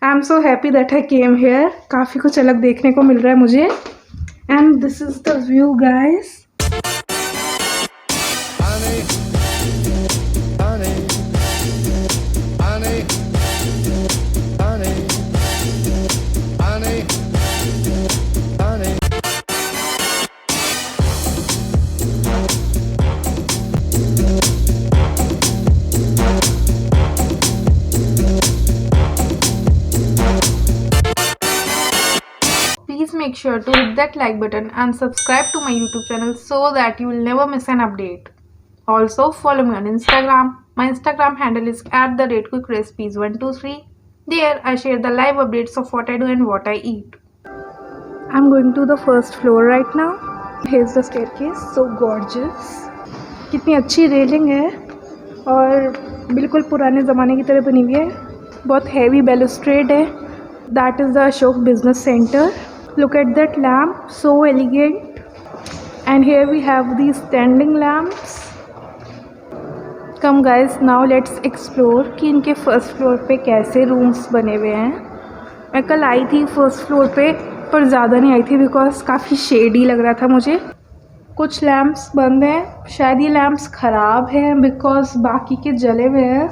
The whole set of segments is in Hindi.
I am so happy that I came here. काफ़ी कुछ अलग देखने को मिल रहा है मुझे। And this is the view guys. Please make sure to hit that like button and subscribe to my YouTube channel so that you will never miss an update. Also follow me on Instagram. My Instagram handle is @quickrecipes123. There I share the live updates of what I do and what I eat. I'm going to the first floor right now. Here's the staircase, so gorgeous. कितनी अच्छी रेलिंग है और बिल्कुल पुराने ज़माने की तरह बनी हुई है। बहुत हैवी बैलुस्ट्रेड है। That is the Ashok Business Center. Look at that lamp, so elegant. And here we have these standing lamps. Come guys, now let's explore कि इनके फर्स्ट फ्लोर पे कैसे रूम्स बने हुए हैं। मैं कल आई थी फर्स्ट फ्लोर पे, पर ज़्यादा नहीं आई थी बिकॉज काफ़ी शेडी लग रहा था मुझे। कुछ लैम्प्स बंद हैं, शायद ये लैम्प्स ख़राब हैं बिकॉज बाकी के जले हुए हैं।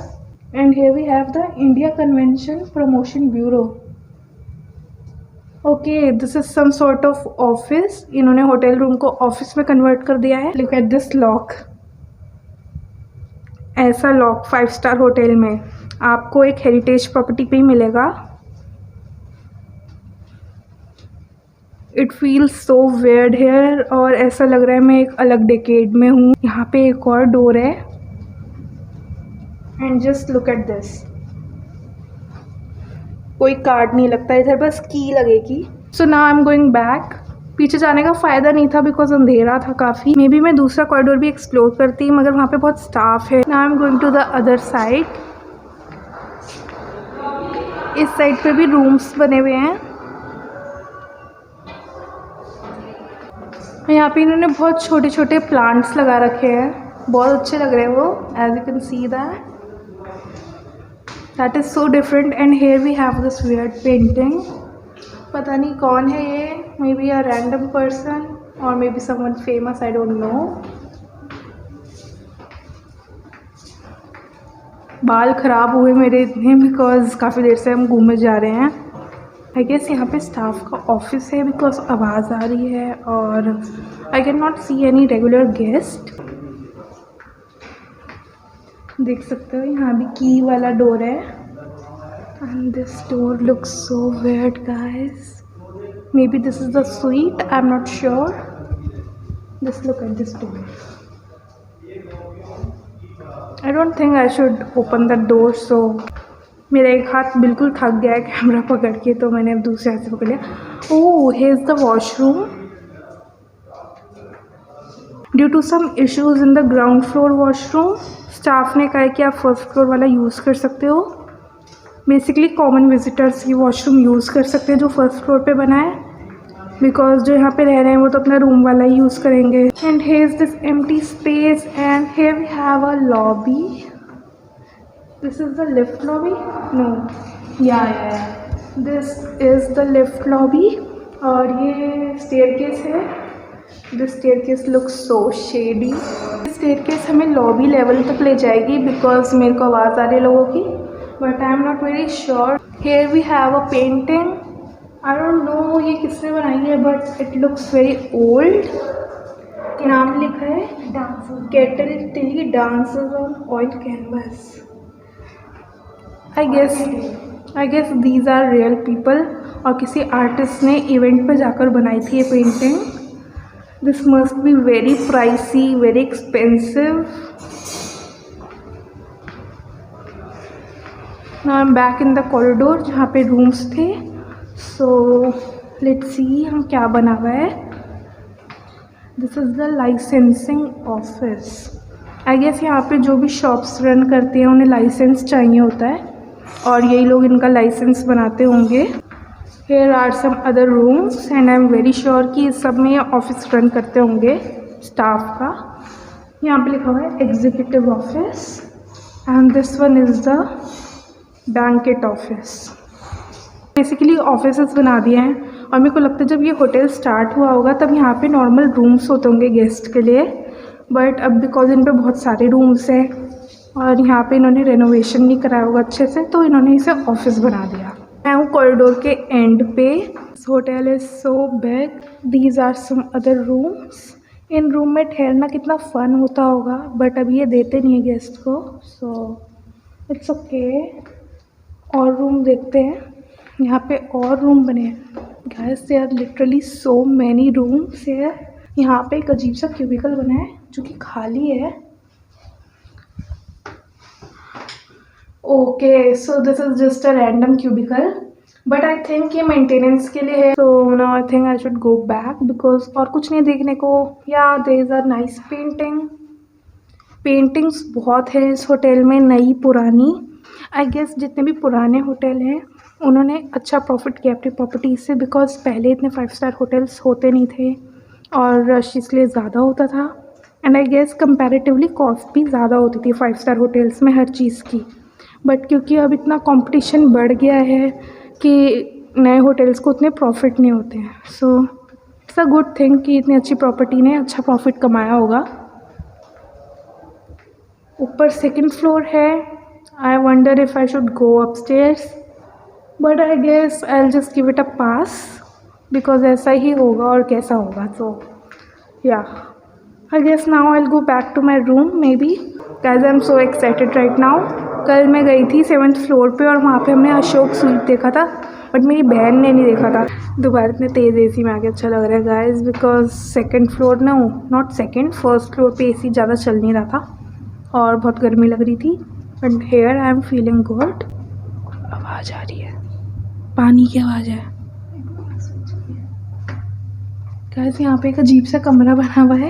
And here we have the India convention promotion bureau. Okay, this is some sort of office. इन्होंने होटल रूम को ऑफिस में कन्वर्ट कर दिया है। Look at this lock. ऐसा लॉक 5 स्टार होटल में आपको एक हेरिटेज प्रॉपर्टी पे ही मिलेगा। It feels so weird here और ऐसा लग रहा है मैं एक अलग डेकेड में हूँ। यहाँ पे एक और डोर है and just look at this. कोई कार्ड नहीं लगता इधर, बस की लगेगी। सो now I am going back. पीछे जाने का फ़ायदा नहीं था बिकॉज अंधेरा था काफ़ी। मे बी मैं दूसरा कॉरिडोर भी एक्सप्लोर करती मगर वहाँ पे बहुत स्टाफ है। Now I am going to the other side. इस साइड पे भी रूम्स बने हुए हैं। यहाँ पे इन्होंने बहुत छोटे छोटे प्लांट्स लगा रखे हैं, बहुत अच्छे लग रहे हैं वो। As you can see that is so different. And here we have this weird painting. पता नहीं कौन है ये, maybe a random person और maybe someone famous, I don't know. बाल ख़राब हुए मेरे इतने बिकॉज काफ़ी देर से हम घूमने जा रहे हैं। आई गेस यहाँ पे स्टाफ का ऑफिस है बिकॉज आवाज़ आ रही है और I can not see any regular guest. देख सकते हो यहाँ भी की वाला डोर है। And this door looks so weird guys. Maybe this is the suite, I am not sure. Just look at this door. I don't think I should open the door. So मेरा एक हाथ बिल्कुल थक गया है कैमरा पकड़ के, तो मैंने अब दूसरे हाथ से पकड़ लिया। Oh, here is the washroom. Due to some issues in the ground floor washroom, staff ने कहा है कि आप फर्स्ट फ्लोर वाला यूज़ कर सकते हो। बेसिकली कॉमन विजिटर्स ये वॉशरूम यूज़ कर सकते हैं जो फर्स्ट फ्लोर पे बना है, बिकॉज जो यहाँ पे रह रहे हैं वो तो अपना रूम वाला ही यूज़ करेंगे। And here is this empty space and here we have a lobby. This is the lift lobby? No. Yeah. This is the lift lobby. और ये staircase है। This staircase looks so shady. Staircase हमें lobby level तक ले जाएगी because मेरे को आवाज़ आ रही है लोगों की, but I am not very sure. Here we have a painting. I don't know ये किसने बनाई है, but it looks very old. नाम लिखा है Kettle Tilly dances on oil canvas. I guess these are real people और किसी आर्टिस्ट ने इवेंट पे जाकर बनाई थी ये painting. This must be very pricey, very expensive. Now I am back in the corridor जहाँ पे रूम्स थे। सो लेट्स सी हम क्या बना हुआ है। This is the licensing office. I guess यहाँ पे जो भी शॉप्स रन करते हैं उन्हें लाइसेंस चाहिए होता है और यही लोग इनका लाइसेंस बनाते होंगे। Here are some other rooms and I am very sure कि इस सब में ये ऑफिस रन करते होंगे स्टाफ का। यहाँ पे लिखा हुआ है executive office and this one is the banquet office. Basically offices बना दिए हैं और मेरे को लगता है जब ये होटल स्टार्ट हुआ होगा तब यहाँ पे नॉर्मल रूम्स होते होंगे गेस्ट के लिए, बट अब बिकॉज इन पे बहुत सारे रूम्स हैं और यहाँ पे इन्होंने रेनोवेशन नहीं कराया होगा अच्छे से, तो इन्होंने इसे ऑफिस बना दिया। मैं हूँ कॉरिडोर के एंड पे। Hotel is so big. These are some other rooms. इन रूम में ठहरना कितना फ़न होता होगा, बट अब ये देते नहीं है गेस्ट को, सो इट्स ओके। और रूम देखते हैं, यहाँ पे और रूम बने हैं। Guys there are literally so many rooms here. यहाँ पे एक अजीब सा क्यूबिकल बना है जो कि खाली है। Okay, so this is just a random cubicle, but I think ये मेंटेनेंस के लिए है, so now I think I should go back because और कुछ नहीं देखने को। Yeah there is a nice paintings बहुत है इस होटल में, नई पुरानी। आई गेस जितने भी पुराने होटल हैं उन्होंने अच्छा प्रॉफिट किया अपनी प्रॉपर्टी से, बिकॉज पहले इतने 5 स्टार होटल्स होते नहीं थे और रश इसलिए ज़्यादा होता था। And I guess comparatively cost भी ज़्यादा होती थी 5 स्टार होटल्स में हर चीज़ की। बट क्योंकि अब इतना कंपटीशन बढ़ गया है कि नए होटल्स को उतने प्रॉफिट नहीं होते हैं, so it's a good thing कि इतनी अच्छी प्रॉपर्टी ने अच्छा प्रॉफिट कमाया होगा। ऊपर सेकंड फ्लोर है। I wonder if I should go upstairs, but I guess I will just give it a pass because ऐसा ही होगा और कैसा होगा। तो yeah I guess now I will go back to my room maybe. Guys I am so excited right now. कल मैं गई थी 7th फ्लोर पे और वहाँ पे हमने अशोक स्वीट देखा था, बट मेरी बहन ने नहीं देखा था। दोबारा इतने तेज़ एसी में आके अच्छा लग रहा है गाइस, बिकॉज सेकंड फ्लोर ना, नॉट सेकंड, फर्स्ट फ्लोर पे एसी ज़्यादा चल नहीं रहा था और बहुत गर्मी लग रही थी। But here I am feeling good. आवाज़ आ रही है, पानी की आवाज़ है गाइस। यहाँ पे एक अजीब सा कमरा बना हुआ है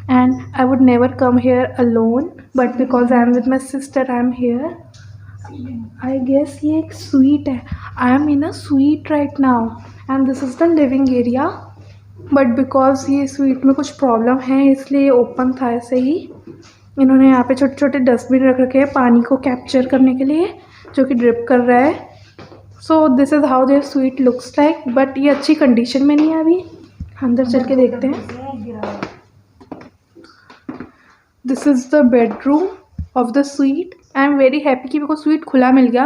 and I would never come here alone, but because I am with my sister I am here. I guess ये एक स्वीट है। I am in a suite right now and this is the living area, but because ये स्वीट में कुछ प्रॉब्लम है इसलिए ओपन था ऐसे ही। इन्होंने यहाँ पे छोटे छोटे डस्टबिन रख रखे हैं पानी को कैप्चर करने के लिए, जो कि ड्रिप कर रहा है। So this is how their suite looks like, but ये अच्छी कंडीशन में नहीं है अभी। अंदर चल के देखते हैं। This is the bedroom of the suite. I am very happy कि मेरे को स्वीट खुला मिल गया।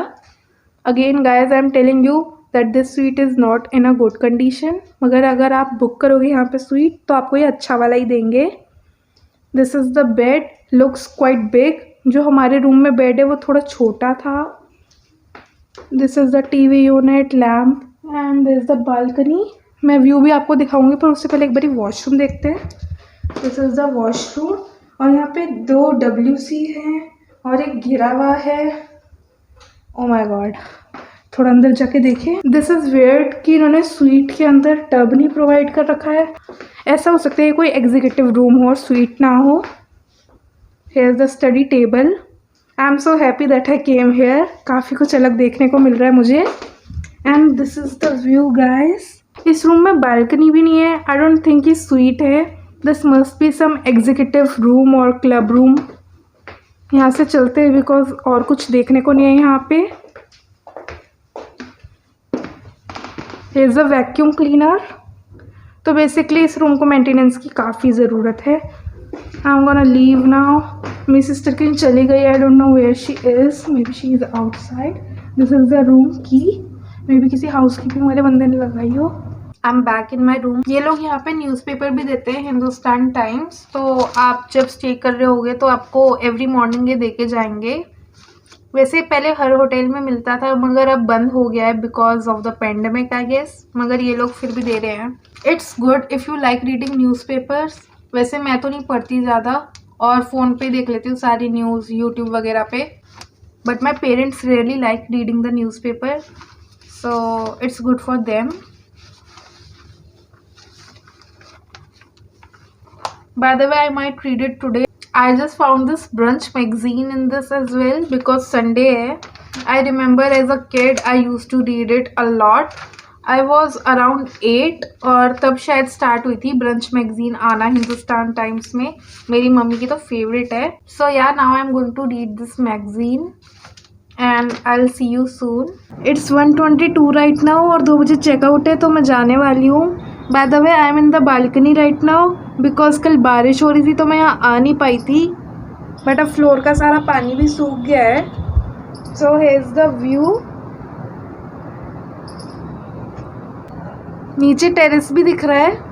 Again guys I am telling you that this sweet is not in a good condition, मगर अगर आप बुक करोगे यहाँ पे स्वीट तो आपको ये अच्छा वाला ही देंगे। This is the bed, looks quite big. जो हमारे रूम में बेड है वो थोड़ा छोटा था। This is the TV unit, lamp and this is the balcony. मैं व्यू भी आपको दिखाऊंगी पर उससे पहले एक बारी वॉशरूम देखते हैं। दिस इज़ द वॉशरूम और यहाँ पे 2 WC हैं और एक गिरा हुआ है। ओ माय गॉड, थोड़ा अंदर जाके देखें। दिस इज़ वियर्ड कि इन्होंने स्वीट के अंदर टब नहीं प्रोवाइड कर रखा है। ऐसा हो सकता है कोई एग्जीक्यूटिव रूम हो और स्वीट ना हो। Here is the study table. I am so happy that I came here. काफ़ी कुछ अलग देखने को मिल रहा है मुझे। And this is the view guys. इस रूम में बालकनी भी नहीं है। आई डोंट थिंक ये स्वीट है। This must be some executive room और क्लब रूम। यहाँ से चलते हैं बिकॉज और कुछ देखने को नहीं है यहाँ पे। Here is a vacuum cleaner. तो बेसिकली इस रूम को मेंटेनेंस की काफ़ी ज़रूरत है। I am gonna leave now. मेरी सिस्टर कहीं चली गई। I don't know where she is, maybe she is outside. This is the room key, maybe किसी हाउस कीपिंग वाले बंदे ने लगाई हो। I am back in my room. ये लोग यहाँ पे न्यूज़पेपर भी देते हैं, हिंदुस्तान टाइम्स। तो आप जब स्टे कर रहे होगे तो आपको एवरी मॉर्निंग ये दे के जाएंगे। वैसे पहले हर होटल में मिलता था मगर अब बंद हो गया है because of the pandemic I guess, मगर ये लोग फिर भी दे रहे हैं। It's good if you like reading newspapers. वैसे मैं तो नहीं पढ़ती ज़्यादा और फ़ोन पे देख लेती हूँ सारी न्यूज़ यूट्यूब वगैरह पे, but my parents really like reading the newspaper, so it's good for them. By the way, I might read it today. I just found this brunch magazine in this as well because Sunday hai. I remember as a kid I used to read it a lot. I was around 8 और तब शायद स्टार्ट हुई थी ब्रंच मैगजीन आना हिंदुस्तान टाइम्स में। मेरी मम्मी की तो फेवरेट है। So yeah now I am going to read this magazine and I will see you soon. It's 1:22 right now और 2 बजे चेकआउट है, तो मैं जाने वाली हूँ। By the way I am in the balcony right now because कल बारिश हो रही थी तो मैं यहाँ आ नहीं पाई थी, बट अब फ्लोर का सारा पानी भी सूख गया है। So here is the view. नीचे टेरेस भी दिख रहा है।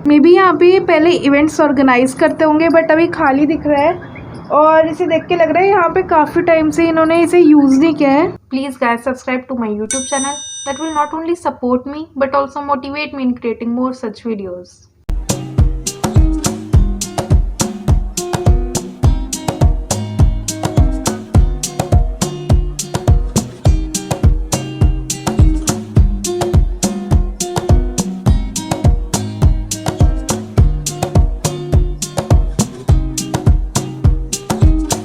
मे बी यहाँ पे पहले इवेंट्स ऑर्गेनाइज करते होंगे, बट अभी खाली दिख रहा है और इसे देख के लग रहा है यहाँ पे काफ़ी टाइम से इन्होंने इसे यूज़ नहीं किया है। Please guys subscribe to my YouTube channel, that will not only support me but also motivate me in creating more such videos.